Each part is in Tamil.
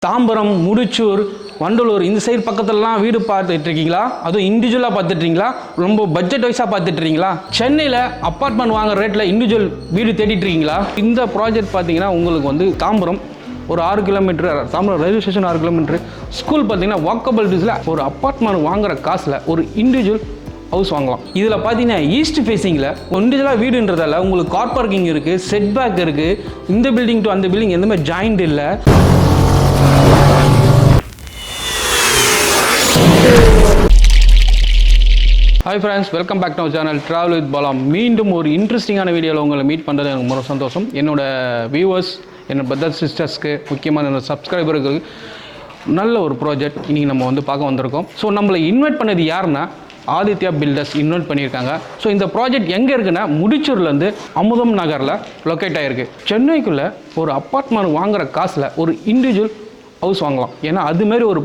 தாம்பரம், முடிச்சூர், வண்டலூர் இந்த சைடு பக்கத்துலலாம் வீடு பார்த்துட்டு இருக்கீங்களா? அதுவும் இண்டிவிஜுவலாக பார்த்துட்ருக்கீங்களா? ரொம்ப பட்ஜெட் வைஸாக பார்த்துட்ருக்கீங்களா? சென்னையில் அப்பார்ட்மெண்ட் வாங்குற ரேட்டில் இண்டிவிஜுவல் வீடு தேடிட்டு இருக்கீங்களா? இந்த ப்ராஜெக்ட் பார்த்தீங்கன்னா உங்களுக்கு வந்து தாம்பரம் ஒரு 6 kilometre, Tambaram railway station 6 kilometre, school பார்த்தீங்கன்னா வாக்கபிள் டிஸ்ல ஒரு அப்பார்ட்மெண்ட் வாங்குற காசில் ஒரு இண்டிவிஜுவல் ஹவுஸ் வாங்கலாம். இதில் பார்த்தீங்கன்னா ஈஸ்ட் ஃபேஸிங்கில் இண்டிவிஜுவலாக வீடுன்றதால உங்களுக்கு கார் பார்க்கிங் இருக்குது, செட் பேக் இருக்குது. இந்த பில்டிங் டு அந்த பில்டிங் எந்த மாதிரி ஜாயிண்ட் இல்லை. Hi friends, welcome back to our channel travel with Bala. மீண்டும் ஒரு இன்ட்ரெஸ்டிங்கான வீடியோவில் உங்களை மீட் பண்ணுறது எனக்கு ரொம்ப சந்தோஷம். என்னோட வியூவர்ஸ், என்னோட பிரதர்ஸ் சிஸ்டர்ஸ்க்கு, முக்கியமான என்னோட சப்ஸ்கிரைபர்களுக்கு நல்ல ஒரு ப்ராஜெக்ட் இன்றைக்கி நம்ம வந்து பார்க்க வந்திருக்கோம். ஸோ நம்மளை இன்வைட் பண்ணது யாருன்னா ஆதித்யா பில்டர்ஸ் இன்வைட் பண்ணியிருக்காங்க. ஸோ இந்த ப்ராஜெக்ட் எங்கே இருக்குன்னா முடிச்சூர்லேருந்து அமுதம் நகரில் லொக்கேட் ஆகிருக்கு. சென்னைக்குள்ளே ஒரு அப்பார்ட்மெண்ட் வாங்குகிற காசில் ஒரு இண்டிவிஜுவல் ஹவுஸ் வாங்கலாம். ஏன்னா அதுமாரி ஒரு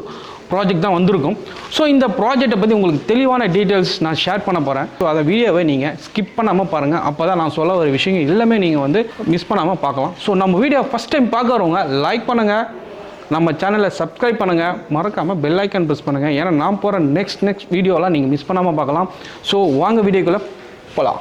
ப்ராஜெக்ட் தான் வந்திருக்கும். ஸோ இந்த ப்ராஜெக்டை பற்றி உங்களுக்கு தெளிவான டீட்டெயில்ஸ் நான் ஷேர் பண்ண போகிறேன். ஸோ அதை வீடியோவை நீங்கள் ஸ்கிப் பண்ணாமல் பாருங்கள். அப்போ தான் நான் சொல்ல ஒரு விஷயம் எல்லாமே நீங்கள் வந்து மிஸ் பண்ணாமல் பார்க்கலாம். ஸோ நம்ம வீடியோ ஃபஸ்ட் டைம் பார்க்குறவங்க லைக் பண்ணுங்கள், நம்ம சேனலை சப்ஸ்கிரைப் பண்ணுங்கள், மறக்காமல் பெல் ஐக்கான் ப்ரெஸ் பண்ணுங்கள். ஏன்னா நான் போகிற நெக்ஸ்ட் வீடியோலாம் நீங்கள் மிஸ் பண்ணாமல் பார்க்கலாம். ஸோ வாங்க வீடியோக்குள்ளே போகலாம்.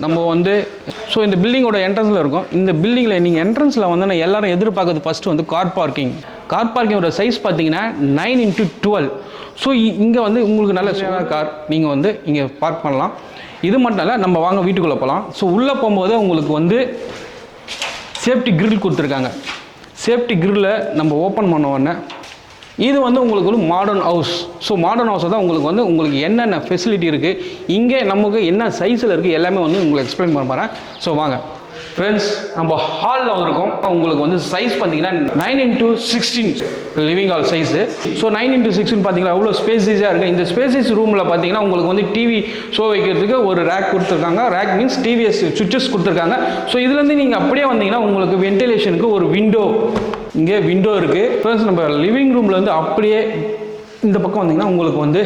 நம்ம வந்து ஸோ இந்த பில்டிங்கோட என்ட்ரன்ஸில் இருக்கும். இந்த பில்டிங்கில் நீங்கள் என்ட்ரன்ஸில் வந்து எல்லாரும் எதிர்பார்க்கறது ஃபஸ்ட்டு வந்து கார் பார்க்கிங்கோட சைஸ் பார்த்தீங்கன்னா 9x12. ஸோ இங்கே வந்து உங்களுக்கு நல்ல கார் நீங்கள் வந்து இங்கே பார்க் பண்ணலாம். இது மட்டும் இல்லை, நம்ம வாங்க வீட்டுக்குள்ளே போகலாம். ஸோ உள்ளே போகும்போது உங்களுக்கு வந்து சேஃப்டி கிரில் கொடுத்துருக்காங்க. சேஃப்டி கிரில்லை நம்ம ஓப்பன் பண்ண உடனே இது வந்து உங்களுக்கு ஒரு மாடர்ன் ஹவுஸ். ஸோ மாடர்ன் ஹவுஸில் தான் உங்களுக்கு என்னென்ன ஃபெசிலிட்டி இருக்குது, இங்கே நமக்கு என்ன சைஸில் இருக்குது எல்லாமே வந்து உங்களுக்கு எக்ஸ்பிளைன் பண்ண போகிறேன். ஸோ வாங்க ஃப்ரெண்ட்ஸ், நம்ம ஹாலில் வந்திருக்கோம். உங்களுக்கு வந்து சைஸ் பார்த்தீங்கன்னா 9x16 living hall size. So 9x16 பார்த்தீங்கன்னா அவ்வளோ ஸ்பேசிஸாக இருக்குது. இந்த ஸ்பேசிஸ் ரூமில் பார்த்தீங்கன்னா உங்களுக்கு வந்து டிவி ஷோ வைக்கிறதுக்கு ஒரு ரேக் கொடுத்துருக்காங்க. ரேக் மீன்ஸ் டிவிஎஸ் சுவிட்சஸ் கொடுத்துருக்காங்க. ஸோ இதுலேருந்து நீங்கள் அப்படியே வந்தீங்கன்னா உங்களுக்கு வென்டிலேஷனுக்கு ஒரு விண்டோ, இங்கே விண்டோ இருக்குது. ஃப்ரெண்ட்ஸ், நம்ம லிவிங் ரூமில் வந்து அப்படியே இந்த பக்கம் வந்தீங்கன்னா உங்களுக்கு வந்து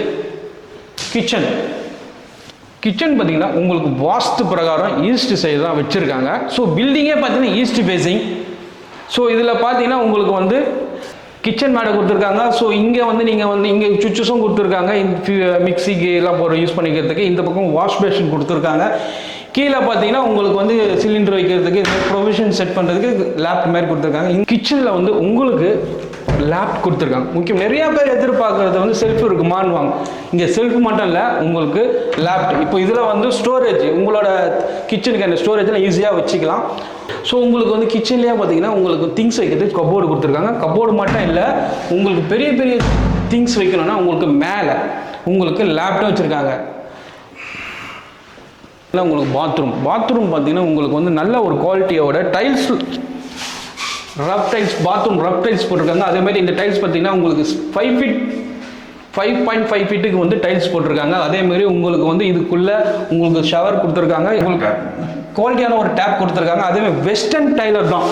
கிச்சன் பார்த்தீங்கன்னா உங்களுக்கு வாஸ்து பிரகாரம் ஈஸ்ட் சைடு தான் வச்சுருக்காங்க. ஸோ பில்டிங்கே பார்த்தீங்கன்னா ஈஸ்ட் ஃபேஸிங். ஸோ இதில் பார்த்தீங்கன்னா உங்களுக்கு வந்து கிச்சன் மேடை கொடுத்துருக்காங்க. ஸோ இங்கே வந்து நீங்கள் வந்து இங்கே சுவிட்சஸும் கொடுத்துருக்காங்க. மிக்சிக்கு எல்லாம் போகிற யூஸ் பண்ணிக்கிறதுக்கு. இந்த பக்கம் வாஷ் பேஷன் கொடுத்துருக்காங்க. கீழே பார்த்தீங்கன்னா உங்களுக்கு வந்து சிலிண்டர் வைக்கிறதுக்கு, ப்ரொவிஷன் செட் பண்ணுறதுக்கு லேப் மாதிரி கொடுத்துருக்காங்க. கிச்சனில் வந்து உங்களுக்கு லேப் கொடுத்துருக்காங்க. முக்கியம் நிறையா பேர் எதிர்பார்க்குறது வந்து செல்ஃப் இருக்குமான்னு வாங்க. இங்கே செல்ஃப் மட்டும் இல்லை, உங்களுக்கு லேப். இப்போ இதில் வந்து ஸ்டோரேஜ், உங்களோட கிச்சனுக்கு அந்த ஸ்டோரேஜில் ஈஸியாக வச்சுக்கலாம். ஸோ உங்களுக்கு வந்து கிச்சன்லேயே பார்த்தீங்கன்னா உங்களுக்கு திங்ஸ் வைக்கிறதுக்கு கப்போர்டு கொடுத்துருக்காங்க. கப்போர்டு மட்டும் இல்லை, உங்களுக்கு பெரிய பெரிய திங்ஸ் வைக்கணும்னா உங்களுக்கு மேலே உங்களுக்கு லேப்டாப் வச்சுருக்காங்க. உங்களுக்கு பாத்ரூம் பார்த்தீங்கன்னா உங்களுக்கு வந்து நல்ல ஒரு குவாலிட்டியோட tiles, rough tiles, bathroom rough tiles போட்டிருக்காங்க. அதே மாதிரி இந்த டைல்ஸ் பார்த்தீங்கன்னா உங்களுக்கு 5.5 ஃபீட்டுக்கு வந்து டைல்ஸ் போட்டிருக்காங்க. அதே மாதிரி உங்களுக்கு வந்து இதுக்குள்ளே உங்களுக்கு ஷவர் கொடுத்துருக்காங்க. உங்களுக்கு குவாலிட்டியான ஒரு டேப் கொடுத்துருக்காங்க. அதேமாதிரி வெஸ்டர்ன் டைலர் தான்.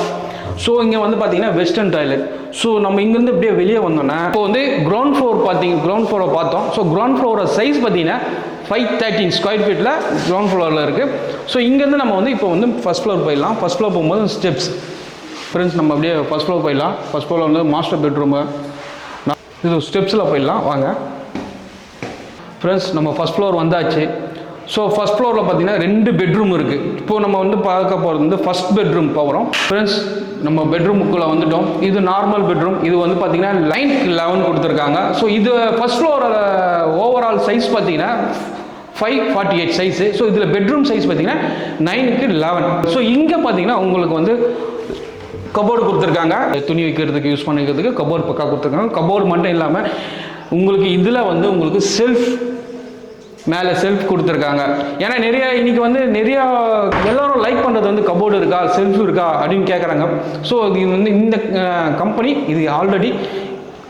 ஸோ இங்கே வந்து பார்த்தீங்கன்னா வெஸ்டர்ன் டைலர். ஸோ நம்ம இங்கேருந்து இப்படியே வெளியே வந்தோன்னா இப்போ வந்து கிரவுண்ட் ஃப்ளோரை பார்த்தோம். ஸோ கிரவுண்ட் ஃப்ளோரோட சைஸ் பார்த்தீங்கன்னா 513 ஸ்கொயர் ஃபீட்டில் கிரவுண்ட் ஃப்ளோரில் இருக்குது. ஸோ இங்கேருந்து நம்ம வந்து இப்போ வந்து ஃபஸ்ட் ஃப்ளோர் போயிடலாம். ஃபஸ்ட் ஃப்ளோர் போகும்போது ஸ்டெப்ஸ் ஃப்ரெண்ட்ஸ் நம்ம அப்படியே ஃபஸ்ட் ஃப்ளோர் போயிடலாம். ஃபஸ்ட் ஃப்ளோரில் வந்து மாஸ்டர் பெட்ரூமு, இது ஸ்டெப்ஸில் போயிடலாம் வாங்க ஃப்ரெண்ட்ஸ். நம்ம ஃபஸ்ட் ஃப்ளோர் வந்தாச்சு. ஸோ ஃபஸ்ட் ஃப்ளோரில் பார்த்தீங்கன்னா 2 பெட்ரூம் இருக்குது. இப்போது நம்ம வந்து பார்க்க போகிறது வந்து ஃபஸ்ட் பெட்ரூம் போகிறோம் ஃப்ரெண்ட்ஸ். நம்ம பெட்ரூமுக்குள்ளே வந்துட்டோம். இது நார்மல் பெட்ரூம். இது வந்து பார்த்தீங்கன்னா 9-11 கொடுத்துருக்காங்க. ஸோ இது ஃபஸ்ட் ஃப்ளோரோட ஓவரால் சைஸ் பார்த்தீங்கன்னா 548 சைஸு. ஸோ இதில் பெட்ரூம் சைஸ் பார்த்தீங்கன்னா 9-11. ஸோ இங்கே பார்த்தீங்கன்னா உங்களுக்கு வந்து கபோர்டு கொடுத்துருக்காங்க. துணி வைக்கிறதுக்கு யூஸ் பண்ணிக்கிறதுக்கு கபோர்டு பக்கா கொடுத்துருக்காங்க. கபோர்டு மட்டும் இல்லாமல் உங்களுக்கு இதில் வந்து உங்களுக்கு மேலே செல்ஃப் கொடுத்துருக்காங்க. ஏன்னா இன்றைக்கி வந்து நிறையா எல்லோரும் லைக் பண்ணுறது வந்து கபோர்டு இருக்கா செல்ஃப் இருக்கா அப்படின்னு கேட்குறாங்க. ஸோ இது வந்து இந்த கம்பெனி இது ஆல்ரெடி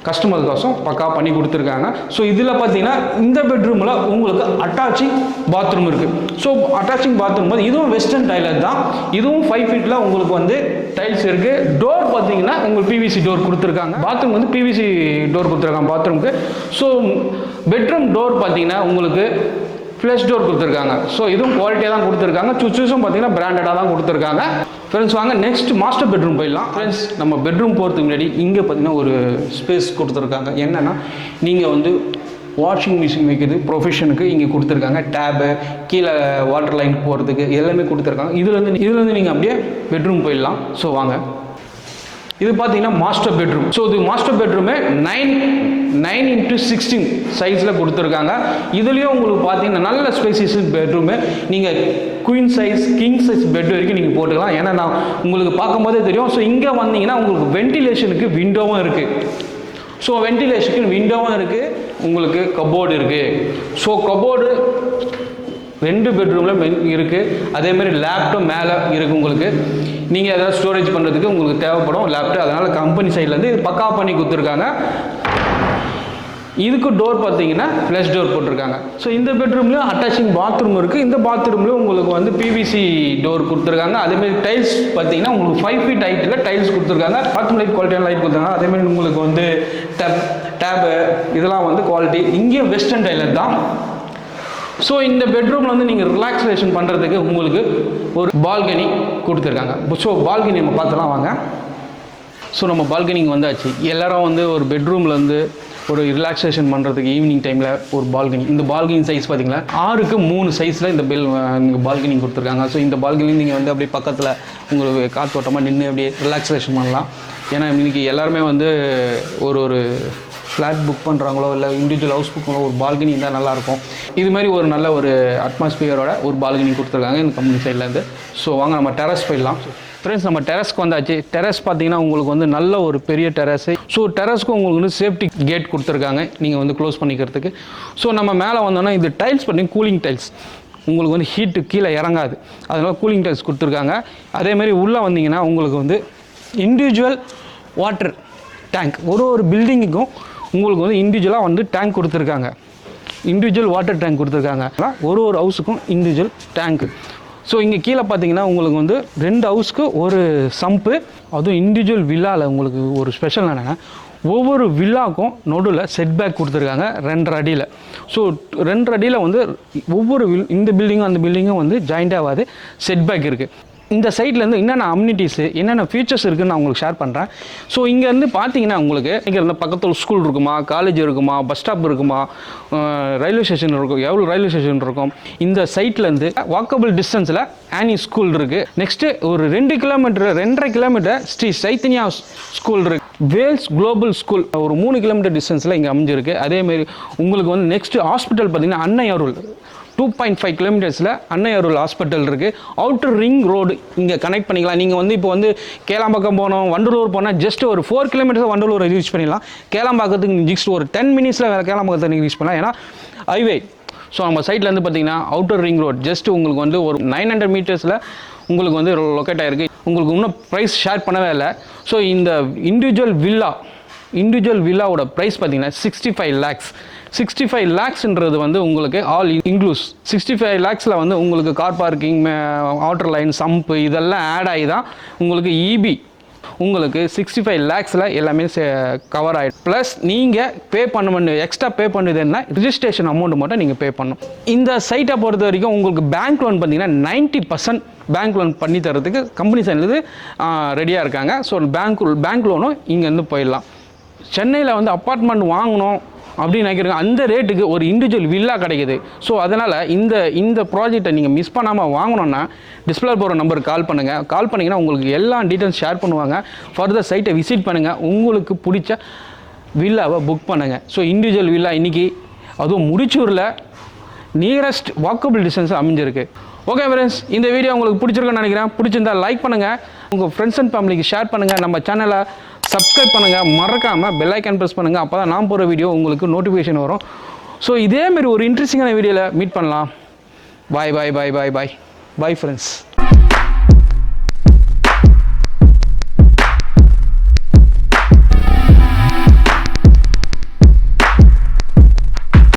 கஸ்டமருக்கோசம் பக்கா பண்ணி கொடுத்துருக்காங்க. ஸோ இதில் பார்த்தீங்கன்னா இந்த பெட்ரூமில் உங்களுக்கு அட்டாச்சிங் பாத்ரூம் இருக்குது. ஸோ அட்டாச்சிங் பாத்ரூம் போது இதுவும் வெஸ்டர்ன் டைலர் தான். இதுவும் 5 ஃபீட்டில் உங்களுக்கு வந்து டைல்ஸ் இருக்குது. டோர் பார்த்தீங்கன்னா உங்களுக்கு பிவிசி டோர் கொடுத்துருக்காங்க. பாத்ரூம் வந்து பிவிசி டோர் கொடுத்துருக்காங்க பாத்ரூமுக்கு. ஸோ பெட்ரூம் டோர் பார்த்தீங்கன்னா உங்களுக்கு ஃப்ளஷ் டோர் கொடுத்துருக்காங்க. ஸோ இதுவும் குவாலிட்டியாக தான் கொடுத்துருக்காங்க. சுவிட்சஸும் பார்த்தீங்கன்னா பிராண்டடாக தான் கொடுத்துருக்காங்க. ஃப்ரெண்ட்ஸ் வாங்க நெக்ஸ்ட் மாஸ்டர் பெட்ரூம் போயிடலாம். ஃப்ரெண்ட்ஸ் நம்ம பெட்ரூம் போகிறதுக்கு முன்னாடி இங்கே பார்த்தீங்கன்னா ஒரு ஸ்பேஸ் கொடுத்துருக்காங்க. என்னென்னா நீங்கள் வந்து வாஷிங் மிஷின் வைக்கிறது ப்ரொஃபஷனுக்கு இங்கே கொடுத்துருக்காங்க. டேபு கீழே வாட்டர் லைன் போகிறதுக்கு எல்லாமே கொடுத்துருக்காங்க. இதுலேருந்து நீங்கள் அப்படியே பெட்ரூம் போயிடலாம். ஸோ வாங்க இது பார்த்தீங்கன்னா மாஸ்டர் பெட்ரூம். ஸோ இது மாஸ்டர் பெட்ரூமே 9x16 சைஸில் கொடுத்துருக்காங்க. இதுலேயும் உங்களுக்கு பார்த்தீங்கன்னா நல்ல ஸ்பேசியஸ் பெட்ரூமு. நீங்கள் queen size king size bed வரைக்கும் நீங்கள் போட்டுக்கலாம். ஏன்னா நான் உங்களுக்கு பார்க்கும்போதே தெரியும். ஸோ இங்கே வந்தீங்கன்னா உங்களுக்கு வென்டிலேஷனுக்கு விண்டோவும் இருக்குது. ஸோ வென்டிலேஷனுக்கு விண்டோவும் இருக்குது. உங்களுக்கு கபோர்டு இருக்குது. ஸோ கபோர்டு 2 பெட்ரூமில் இருக்குது. அதேமாதிரி லேப்டாப் மேலே இருக்குது. உங்களுக்கு நீங்கள் எதாவது ஸ்டோரேஜ் பண்ணுறதுக்கு உங்களுக்கு தேவைப்படும் லேப்டாப். அதனால் கம்பெனி சைட்லேருந்து இது பக்கா பண்ணி கொடுத்துருக்காங்க. இதுக்கு டோர் பார்த்தீங்கன்னா ஃப்ளஷ் டோர் போட்டிருக்காங்க. ஸோ இந்த பெட்ரூம்லேயும் அட்டாச்சிங் பாத்ரூம் இருக்குது. இந்த பாத்ரூம்லேயும் உங்களுக்கு வந்து பிவிசி டோர் கொடுத்துருக்காங்க. அதேமாதிரி டைல்ஸ் பார்த்தீங்கன்னா உங்களுக்கு 5 ஃபீட் ஹைட்டில் டைல்ஸ் கொடுத்துருக்காங்க. பாத்ரூம் லைட் குவாலிட்டியான லைட் கொடுத்துருக்காங்க. அதேமாதிரி உங்களுக்கு வந்து டேபு இதெல்லாம் வந்து குவாலிட்டி. இங்கேயும் வெஸ்டர்ன் டைலர் தான். ஸோ இந்த பெட்ரூமில் வந்து நீங்கள் ரிலாக்ஸேஷன் பண்ணுறதுக்கு உங்களுக்கு ஒரு பால்கனி கொடுத்துருக்காங்க. ஸோ பால்கனி நம்ம பார்த்துலாம் வாங்க. ஸோ நம்ம பால்கனிக்கு வந்தாச்சு. எல்லோரும் வந்து ஒரு பெட்ரூமில் வந்து ஒரு ரிலாக்ஸேஷன் பண்ணுறதுக்கு ஈவினிங் டைமில் ஒரு பால்கனி. இந்த பால்கனி சைஸ் பார்த்தீங்களா 6x3 சைஸில் இந்த பால்கனி கொடுத்துருக்காங்க. ஸோ இந்த பால்கனி நீங்கள் வந்து அப்படியே பக்கத்தில் உங்களுக்கு காற்றோட்டமாக நின்று அப்படியே ரிலாக்ஸேஷன் பண்ணலாம். ஏன்னா இன்றைக்கி எல்லாருமே வந்து ஒரு ஃப்ளாட் புக் பண்ணுறாங்களோ இல்லை இண்டிவிஜுவல் ஹவுஸ் புக் பண்ணோ ஒரு பால்கனி இருந்தால் நல்லாயிருக்கும். இது மாதிரி ஒரு நல்ல ஒரு அட்மாஸ்பியரோட ஒரு பால்கனி கொடுத்துருக்காங்க இந்த கம்பெனி சைட்லேருந்து. ஸோ வாங்க நம்ம டெரஸ் போயிடலாம். ஃப்ரெண்ட்ஸ் நம்ம டெரஸ்க்கு வந்தாச்சு. டெரஸ் பார்த்தீங்கன்னா உங்களுக்கு வந்து நல்ல ஒரு பெரிய டெரஸு. ஸோ டெரஸ்க்கு உங்களுக்கு வந்து சேஃப்டி கேட் கொடுத்துருக்காங்க நீங்கள் வந்து க்ளோஸ் பண்ணிக்கிறதுக்கு. ஸோ நம்ம மேலே வந்தோன்னா இது டைல்ஸ் பண்ணி கூலிங் டைல்ஸ். உங்களுக்கு வந்து ஹீட்டு கீழே இறங்காது. அதனால் கூலிங் டைல்ஸ் கொடுத்துருக்காங்க. அதேமாதிரி உள்ளே வந்தீங்கன்னா உங்களுக்கு வந்து இண்டிவிஜுவல் வாட்டர் டேங்க். ஒரு பில்டிங்குக்கும் உங்களுக்கு வந்து இண்டிவிஜுவலாக வந்து டேங்க் கொடுத்துருக்காங்க. இண்டிவிஜுவல் வாட்டர் டேங்க் கொடுத்துருக்காங்க. ஒரு ஹவுஸுக்கும் இண்டிவிஜுவல் டேங்க்கு. ஸோ இங்கே கீழே பார்த்தீங்கன்னா உங்களுக்கு வந்து 2 ஹவுஸ்க்கு ஒரு சம்பு. அதுவும் இண்டிவிஜுவல் வில்லாவில் உங்களுக்கு ஒரு ஸ்பெஷல் என்னென்னா ஒவ்வொரு வில்லாவுக்கும் நடுவில் செட்பேக் கொடுத்துருக்காங்க 2.5 அடியில். ஸோ 2.5 அடியில் வந்து ஒவ்வொரு இந்த பில்டிங்கும் அந்த பில்டிங்கும் வந்து ஜாயிண்ட் ஆகாது, செட்பேக் இருக்குது. இந்த சைட்லேருந்து என்னென்ன அம்யூனிட்டிஸு என்னென்ன ஃபீச்சர்ஸ் இருக்குதுன்னு நான் உங்களுக்கு ஷேர் பண்ணுறேன். ஸோ இங்கேருந்து பார்த்தீங்கன்னா உங்களுக்கு இங்கே இருந்தால் பக்கத்தில் ஸ்கூல் இருக்குமா, காலேஜ் இருக்குமா, பஸ் ஸ்டாப் இருக்குமா, ரயில்வே ஸ்டேஷன் இருக்கும், எவ்வளோ ரயில்வே ஸ்டேஷன் இருக்கும். இந்த சைட்லேருந்து வாக்கபிள் டிஸ்டன்ஸில் ஆனி ஸ்கூல் இருக்குது. நெக்ஸ்ட்டு ஒரு 2.5 கிலோமீட்டர் ஸ்ரீ சைத்தன்யா ஸ்கூல் இருக்குது. வேல்ஸ் குளோபல் ஸ்கூல் ஒரு 3 கிலோமீட்டர் டிஸ்டன்ஸில் இங்கே அமைஞ்சிருக்கு. அதேமாரி உங்களுக்கு வந்து நெக்ஸ்ட்டு ஹாஸ்பிட்டல் பார்த்தீங்கன்னா அன்னை அருள் 2.5 கிலோமீட்டர்ஸில் அன்னை அருள் ஹாஸ்பிட்டல் இருக்குது. அவுட்டர் ரிங் ரோடு இங்கே கனெக்ட் பண்ணிக்கலாம். நீங்கள் வந்து இப்போ வந்து கேளாம்பாக்கம் போனோம், வண்டலூர் போனால் ஜஸ்ட் ஒரு 4 கிலோமீட்டர்ஸ் வண்டலூரை ரீச் பண்ணிடலாம். கேளாம்பாக்கத்துக்கு ஜஸ்ட் ஒரு 10 மினிட்ஸில் கேளாம்பாக்கத்தை நீங்கள் ரீச் பண்ணலாம். ஏன்னா ஹைவே. ஸோ நம்ம சைட்லேருந்து பார்த்தீங்கன்னா அவுட்டர் ரிங் ரோட் ஜஸ்ட் உங்களுக்கு வந்து ஒரு 900 மீட்டர்ஸில் உங்களுக்கு வந்து லொக்கேட் ஆகிருக்கு. உங்களுக்கு இன்னும் ப்ரைஸ் ஷேர் பண்ணவே இல்லை. ஸோ இந்த இண்டிவிஜுவல் வில்லாவோட ப்ரைஸ் பார்த்தீங்கன்னா 65 lakhs. 65 lakhsன்றது வந்து உங்களுக்கு ஆல் இன்க்ளூஸ் 65 lakhsல வந்து உங்களுக்கு car parking, water line, sump இதெல்லாம் ஆட் ஆகி தான் உங்களுக்கு இபி உங்களுக்கு 65 lakhsல எல்லாமே கவர் ஆகிடும். ப்ளஸ் நீங்கள் பே பண்ண எக்ஸ்ட்ரா பே பண்ணுதுன்னா ரிஜிஸ்ட்ரேஷன் அமௌண்ட் மட்டும் நீங்கள் பே பண்ணணும். இந்த சைட்டை பொறுத்த வரைக்கும் உங்களுக்கு பேங்க் லோன் பார்த்தீங்கன்னா 90% பேங்க் லோன் பண்ணி தரதுக்கு கம்பெனி சைட்லேருந்து ரெடியாக இருக்காங்க. ஸோ பேங்க் லோனும் இங்கேருந்து போயிடலாம். சென்னையில் வந்து அப்பார்ட்மெண்ட் வாங்கணும் அப்படின்னு நினைக்கிறீங்க, அந்த ரேட்டுக்கு ஒரு இண்டிவிஜுவல் வில்லா கிடைக்குது. ஸோ அதனால் இந்த ப்ராஜெக்டை நீங்கள் மிஸ் பண்ணாமல் வாங்கணுன்னா டிஸ்பிளே போகிற நம்பருக்கு கால் பண்ணுங்கள். கால் பண்ணிங்கன்னா உங்களுக்கு எல்லா டீட்டெயில்ஸ் ஷேர் பண்ணுவாங்க. ஃபர்தர் சைட்டை விசிட் பண்ணுங்கள், உங்களுக்கு பிடிச்ச வில்லாவை புக் பண்ணுங்கள். ஸோ இண்டிவிஜுவல் வில்லா இன்றைக்கி அதுவும் முடிச்சூரில் நியரஸ்ட் வாக்கபிள் டிஸ்டன்ஸ் அமைஞ்சிருக்கு. ஓகே ஃப்ரெண்ட்ஸ், இந்த வீடியோ உங்களுக்கு பிடிச்சிருக்குன்னு நினைக்கிறேன். பிடிச்சிருந்தால் லைக் பண்ணுங்கள், உங்கள் ஃப்ரெண்ட்ஸ் அண்ட் ஃபேமிலிக்கு ஷேர் பண்ணுங்கள், நம்ம சேனலை சப்ஸ்கிரைப் பண்ணுங்கள், மறக்காமல் பெல் ஐக்கான் ப்ரெஸ் பண்ணுங்கள். அப்போ தான் நான் போகிற வீடியோ உங்களுக்கு நோட்டிஃபிகேஷன் வரும். ஸோ இதேமாரி ஒரு இன்ட்ரெஸ்டிங்கான வீடியோவில் மீட் பண்ணலாம். பாய் பாய் பாய் பாய் பாய் பாய் ஃப்ரெண்ட்ஸ்.